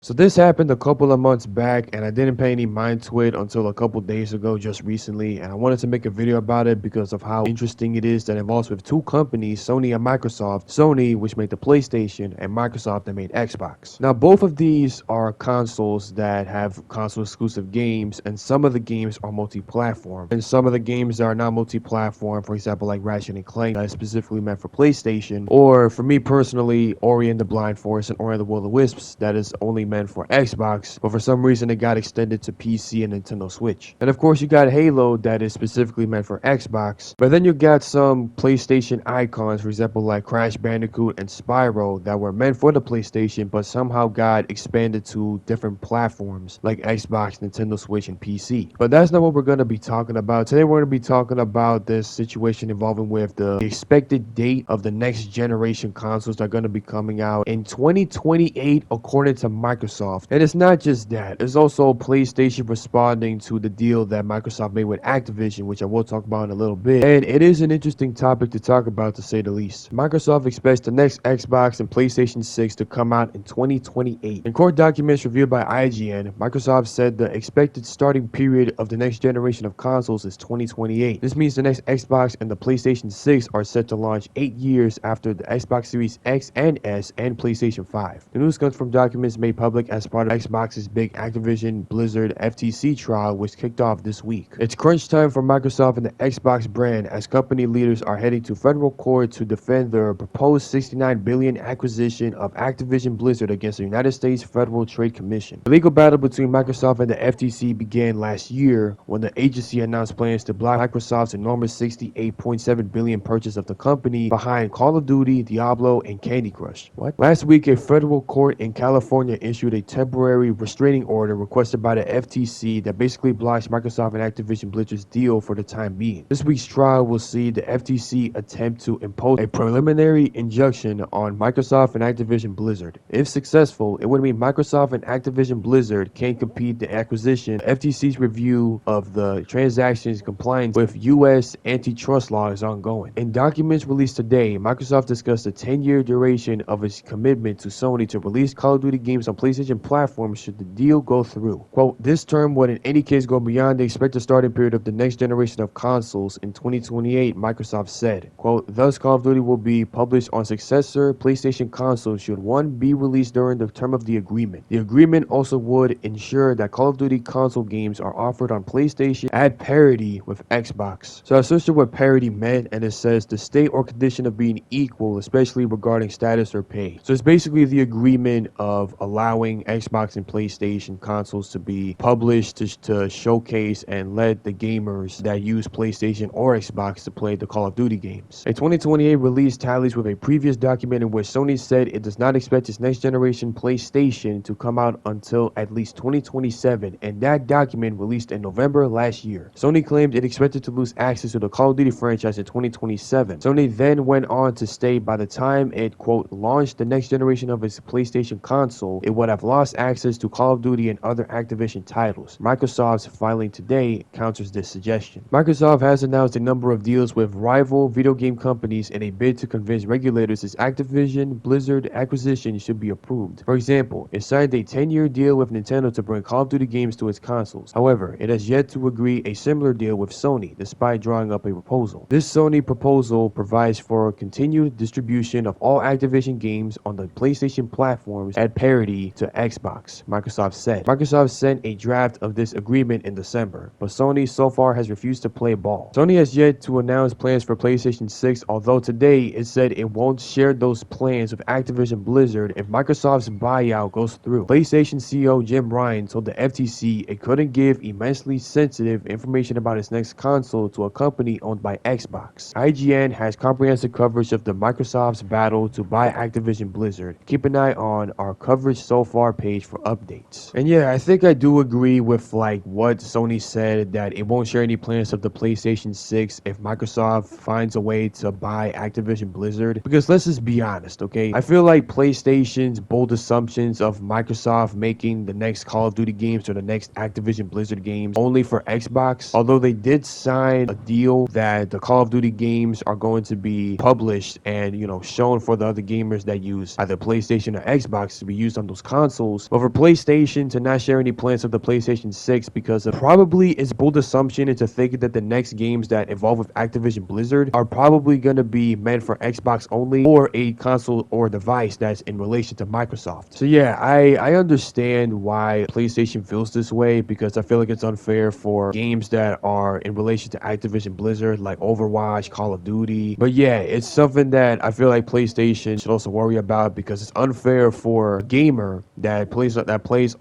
So this happened a couple of months back and I didn't pay any mind to it until a couple days ago, just recently, and I wanted to make a video about it because of how interesting it is that involves with two companies, Sony and Microsoft. Sony, which made the PlayStation, and Microsoft that made Xbox. Now both of these are consoles that have console exclusive games, and some of the games are multi-platform and some of the games that are not multi-platform, for example like Ratchet and Clank, that is specifically meant for PlayStation, or for me personally, Ori and the Blind Forest and Ori and the Will of the Wisps, that is only meant for Xbox, but for some reason it got extended to PC and Nintendo Switch. And of course you got Halo that is specifically meant for Xbox, but then you got some PlayStation icons, for example like Crash Bandicoot and Spyro, that were meant for the PlayStation but somehow got expanded to different platforms like Xbox, Nintendo Switch, and PC. But that's not what we're going to be talking about. Today we're going to be talking about this situation involving with the expected date of the next generation consoles that are going to be coming out in 2028 according to Microsoft. And it's not just that, it's also PlayStation responding to the deal that Microsoft made with Activision, which I will talk about in a little bit. And it is an interesting topic to talk about, to say the least. Microsoft expects the next Xbox and PlayStation 6 to come out in 2028. In court documents reviewed by IGN, Microsoft said the expected starting period of the next generation of consoles is 2028. This means the next Xbox and the PlayStation 6 are set to launch 8 years after the Xbox Series X and S and PlayStation 5. The news comes from documents made public as part of Xbox's big Activision Blizzard FTC trial, which kicked off this week. It's crunch time for Microsoft and the Xbox brand as company leaders are heading to federal court to defend their proposed $69 billion acquisition of Activision Blizzard against the United States Federal Trade Commission. The legal battle between Microsoft and the FTC began last year when the agency announced plans to block Microsoft's enormous $68.7 billion purchase of the company behind Call of Duty, Diablo, and Candy Crush. Last week, a federal court in California issued a temporary restraining order requested by the FTC that basically blocks Microsoft and Activision Blizzard's deal for the time being. This week's trial will see the FTC attempt to impose a preliminary injunction on Microsoft and Activision Blizzard. If successful, it would mean Microsoft and Activision Blizzard can't compete the acquisition. The FTC's review of the transaction's compliance with U.S. antitrust law is ongoing. In documents released today, Microsoft discussed the 10-year duration of its commitment to Sony to release Call of Duty games on PlayStation platforms should the deal go through. Quote, this term would in any case go beyond the expected starting period of the next generation of consoles in 2028, Microsoft said. Quote, thus Call of Duty will be published on successor PlayStation consoles should one be released during the term of the agreement. The agreement also would ensure that Call of Duty console games are offered on PlayStation at parity with Xbox. So I searched what parity meant, and it says the state or condition of being equal, especially regarding status or pay. So it's basically the agreement of allowing Xbox and PlayStation consoles to be published to showcase and let the gamers that use PlayStation or Xbox to play the Call of Duty games. A 2028 release tallies with a previous document in which Sony said it does not expect its next generation PlayStation to come out until at least 2027, and that document released in November last year. Sony claimed it expected to lose access to the Call of Duty franchise in 2027. Sony then went on to state by the time it, quote, launched the next generation of its PlayStation console, it would have lost access to Call of Duty and other Activision titles. Microsoft's filing today counters this suggestion. Microsoft has announced a number of deals with rival video game companies in a bid to convince regulators its Activision Blizzard acquisition should be approved. For example, it signed a 10-year deal with Nintendo to bring Call of Duty games to its consoles. However, it has yet to agree a similar deal with Sony, despite drawing up a proposal. This Sony proposal provides for continued distribution of all Activision games on the PlayStation platforms at parity to Xbox, Microsoft said. Microsoft sent a draft of this agreement in December, but Sony so far has refused to play ball. Sony has yet to announce plans for PlayStation 6, although today it said it won't share those plans with Activision Blizzard if Microsoft's buyout goes through. PlayStation CEO Jim Ryan told the FTC it couldn't give immensely sensitive information about its next console to a company owned by Xbox. IGN has comprehensive coverage of the Microsoft's battle to buy Activision Blizzard. Keep an eye on our coverage so far page for updates. And yeah, I think I do agree with like what Sony said, that it won't share any plans of the PlayStation 6 if Microsoft finds a way to buy Activision Blizzard. Because let's just be honest, okay? I feel like PlayStation's bold assumptions of Microsoft making the next Call of Duty games or the next Activision Blizzard games only for Xbox, although they did sign a deal that the Call of Duty games are going to be published and, you know, shown for the other gamers that use either PlayStation or Xbox to be used on those consoles, but for PlayStation to not share any plans of the PlayStation 6 because of probably its bold assumption into thinking that the next games that involve with Activision Blizzard are probably going to be meant for Xbox only or a console or device that's in relation to Microsoft. So yeah, I understand why PlayStation feels this way because I feel like it's unfair for games that are in relation to Activision Blizzard like Overwatch, Call of Duty. But yeah, it's something that I feel like PlayStation should also worry about because it's unfair for a gamer that plays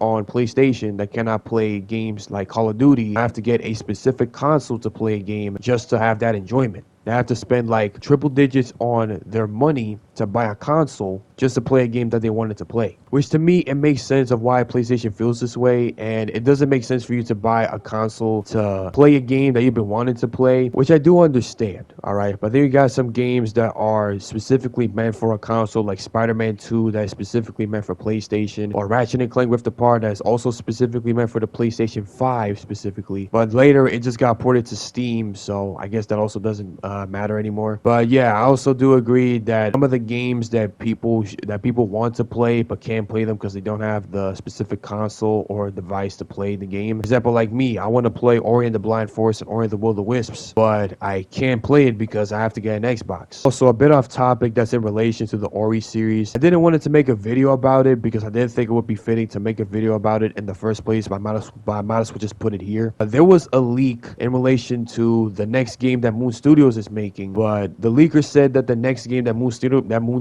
on PlayStation that cannot play games like Call of Duty. I have to get a specific console to play a game just to have that enjoyment. They have to spend like triple digits on their money to buy a console just to play a game that they wanted to play. Which to me, it makes sense of why PlayStation feels this way, and it doesn't make sense for you to buy a console to play a game that you've been wanting to play, which I do understand, alright? But then you got some games that are specifically meant for a console, like Spider-Man 2 that is specifically meant for PlayStation, or Ratchet & Clank Rift Apart that is also specifically meant for the PlayStation 5 specifically. But later, it just got ported to Steam, so I guess that also doesn't matter anymore. But yeah, I also do agree that some of the games that people want to play but can't play them because they don't have the specific console or device to play the game. For example, like me, I want to play Ori and the Blind Forest and Ori and the Will of the Wisps, but I can't play it because I have to get an Xbox. Also, a bit off topic that's in relation to the Ori series. I didn't want to make a video about it because I didn't think it would be fitting to make a video about it in the first place, but I might as well just put it here. There was a leak in relation to the next game that Moon Studios is making, but the leaker said that the next game that Moon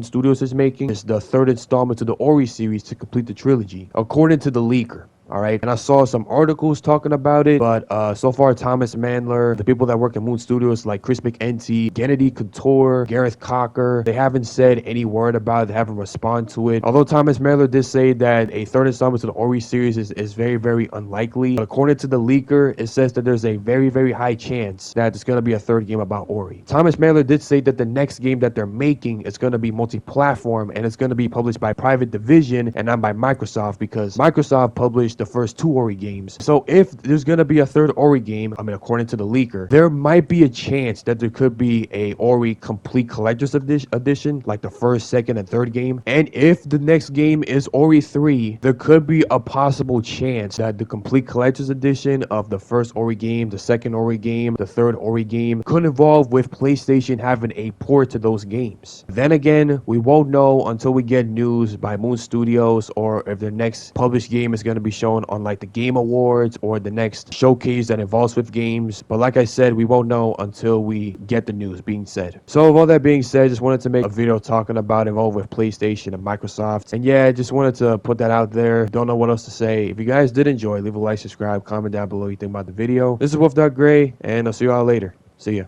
Studios is making is the third installment to the Ori series to complete the trilogy, according to the leaker. All right, and I saw some articles talking about it, but so far Thomas Mandler, the people that work at Moon Studios like Chris McEntee, Gennady Couture, Gareth Cocker, they haven't said any word about it, they haven't responded to it. Although Thomas Mandler did say that a third installment to the Ori series is very, very unlikely. But according to the leaker, it says that there's a very, very high chance that there's going to be a third game about Ori. Thomas Mandler did say that the next game that they're making is going to be multi-platform and it's going to be published by Private Division and not by Microsoft because Microsoft published the first two Ori games. So if there's gonna be a third Ori game, I mean according to the leaker, there might be a chance that there could be a Ori complete collector's edition, like the first, second, and third game. And if the next game is Ori 3, there could be a possible chance that the complete collector's edition of the first Ori game, the second Ori game, the third Ori game could involve with PlayStation having a port to those games. Then again, we won't know until we get news by Moon Studios or if their next published game is going to be shown on like the Game Awards or the next showcase that involves with games. But like I said, we won't know until we get the news being said. So with all that being said, I just wanted to make a video talking about involved with PlayStation and Microsoft. And yeah, I just wanted to put that out there. Don't know what else to say. If you guys did enjoy, leave a like, subscribe, comment down below what you think about the video. This is Wolf.Gray, and I'll see you all later. See ya.